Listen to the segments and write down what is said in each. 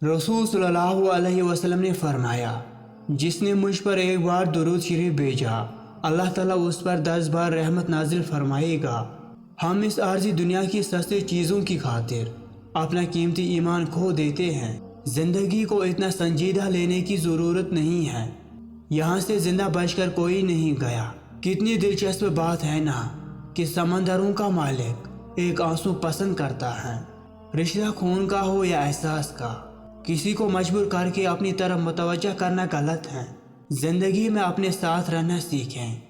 रसूल सल्लल्लाहु अलैहि वसल्लम ने फरमाया, जिसने मुझ पर एक बार दुरूद शरीफ भेजा, अल्लाह ताला उस पर 10 बार रहमत नाजिल फरमाएगा। हम इस आर्जी दुनिया की सस्ती चीज़ों की खातिर अपना कीमती ईमान खो देते हैं। ज़िंदगी को इतना संजीदा लेने की ज़रूरत नहीं है। यहाँ से जिंदा बचकर कोई नहीं गया। कितनी दिलचस्प बात है ना कि समंदरों का मालिक एक आंसू पसंद करता है, रिश्ता खून का हो या एहसास का। किसी को मजबूर करके अपनी तरफ मुतवज्जा करना गलत है। जिंदगी में अपने साथ रहना सीखें।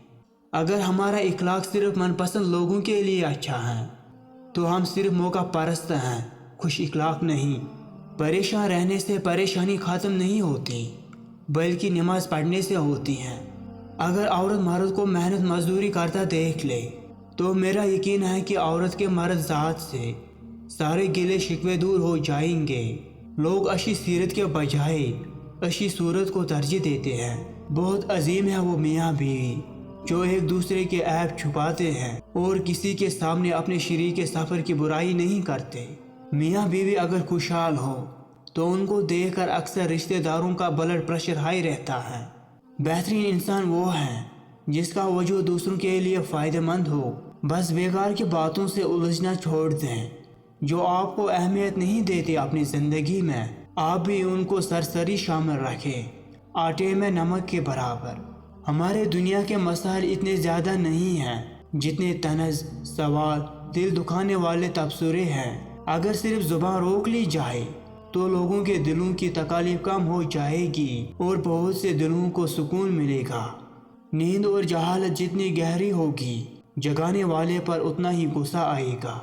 अगर हमारा इखलाक सिर्फ मनपसंद लोगों के लिए अच्छा है तो हम सिर्फ मौका परस्त हैं, खुश इखलाक नहीं। परेशान रहने से परेशानी ख़त्म नहीं होती, बल्कि नमाज पढ़ने से होती है। अगर औरत मर्द को मेहनत मजदूरी करता देख ले तो मेरा यकीन है कि औरत के मर्द ज़ात से सारे गिले शिकवे दूर हो जाएंगे। लोग अच्छी सीरत के बजाय अच्छी सूरत को तरजीह देते हैं। बहुत अजीम है वो मियाँ बीवी जो एक दूसरे के ऐब छुपाते हैं और किसी के सामने अपने शरीक के सफ़र की बुराई नहीं करते। मियाँ बीवी अगर खुशहाल हो तो उनको देखकर अक्सर रिश्तेदारों का ब्लड प्रेशर हाई रहता है। बेहतरीन इंसान वो है जिसका वजूद दूसरों के लिए फ़ायदेमंद हो। बस बेकार की बातों से उलझना छोड़ दें। जो आपको अहमियत नहीं देते अपनी ज़िंदगी में, आप भी उनको सरसरी शामिल रखें, आटे में नमक के बराबर। हमारे दुनिया के मसाइल इतने ज़्यादा नहीं हैं जितने तनज़, सवाल, दिल दुखाने वाले तबसरे हैं। अगर सिर्फ ज़ुबान रोक ली जाए तो लोगों के दिलों की तकालीफ कम हो जाएगी और बहुत से दिलों को सुकून मिलेगा। नींद और जहालत जितनी गहरी होगी, जगाने वाले पर उतना ही गुस्सा आएगा।